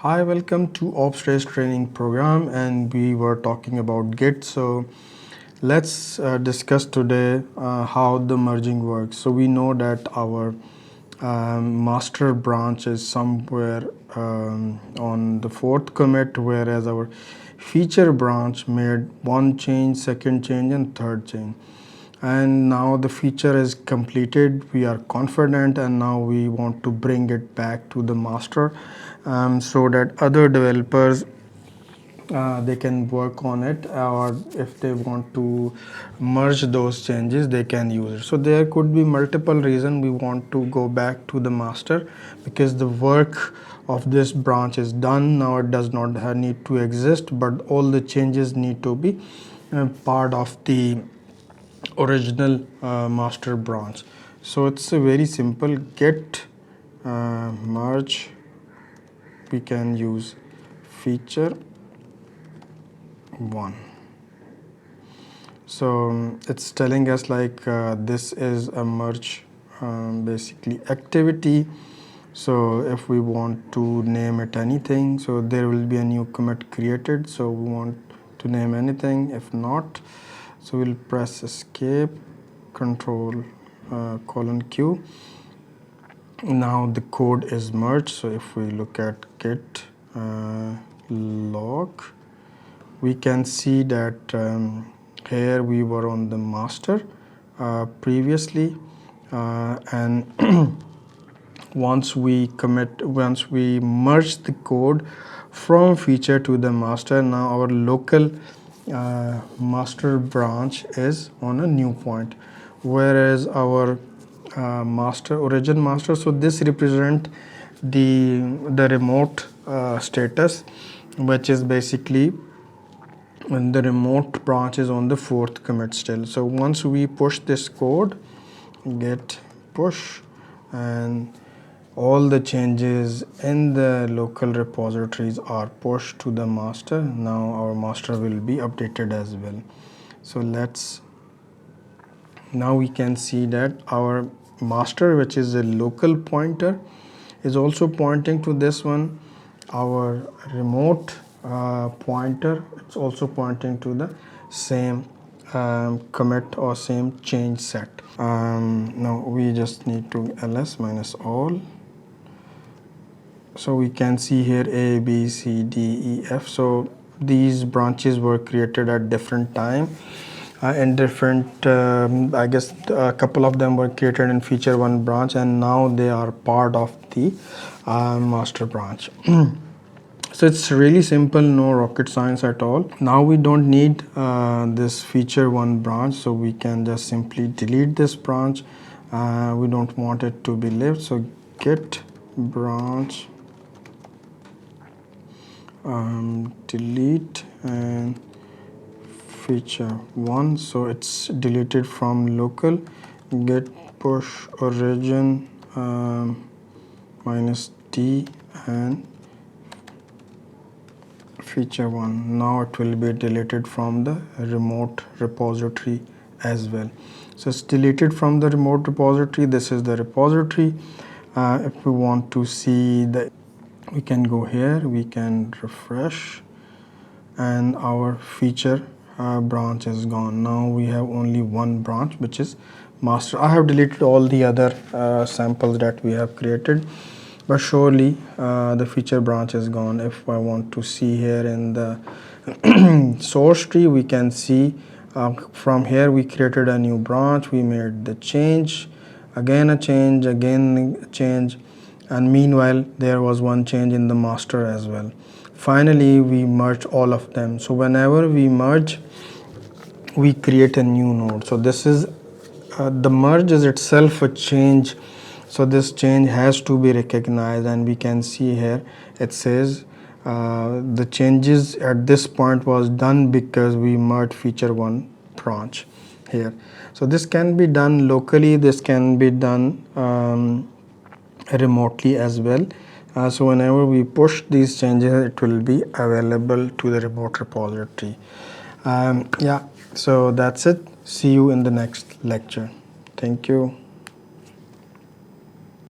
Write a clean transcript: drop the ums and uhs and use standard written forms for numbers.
Hi, welcome to OPSRACE training program, and we were talking about Git. So let's discuss today how the merging works. So we know that our master branch is somewhere on the fourth commit, whereas our feature branch made one change, second change, and third change. And now the feature is completed, we are confident, and now we want to bring it back to the master so that other developers they can work on it, or if they want to merge those changes they can use it. So there could be multiple reasons we want to go back to the master, because the work of this branch is done now. It does not need to exist, but all the changes need to be part of the original master branch. So it's a very simple git merge. We can use feature 1. So it's telling us like this is a merge basically activity. So if we want to name it anything, so there will be a new commit created, so we want to name anything. If not, so we'll press escape, control colon Q. Now the code is merged. So if we look at git log, we can see that here we were on the master previously, and once we merge the code from feature to the master, now our local master branch is on a new point, whereas our origin master, so this represent the remote status, which is basically when the remote branch is on the fourth commit still. So once we push this code, git push, and all the changes in the local repositories are pushed to the master. Now our master will be updated as well. So now we can see that our master, which is a local pointer, is also pointing to this one. Our remote pointer, it's also pointing to the same commit or same change set. Now we just need to ls minus all. So we can see here A, B, C, D, E, F. So these branches were created at different time and different, I guess a couple of them were created in feature 1 branch, and now they are part of the master branch. So it's really simple, no rocket science at all. Now we don't need this feature 1 branch, so we can just simply delete this branch. We don't want it to be left, so git branch delete and feature 1, so it's deleted from local. Git push origin minus D and feature 1. Now it will be deleted from the remote repository as well. So it's deleted from the remote repository. This is the repository. If we want to see the, we can go here, we can refresh, and our feature branch is gone. Now we have only one branch, which is master. I have deleted all the other samples that we have created, but surely the feature branch is gone. If I want to see here in the source tree, we can see from here we created a new branch, we made the change, again a change, again a change, and meanwhile there was one change in the master as well. Finally we merge all of them. So whenever we merge, we create a new node. So this is the merge is itself a change, so this change has to be recognized, and we can see here it says the changes at this point was done because we merged feature 1 branch here. So this can be done locally, this can be done remotely as well. So whenever we push these changes, it will be available to the remote repository. Yeah, so that's it. See you in the next lecture. Thank you.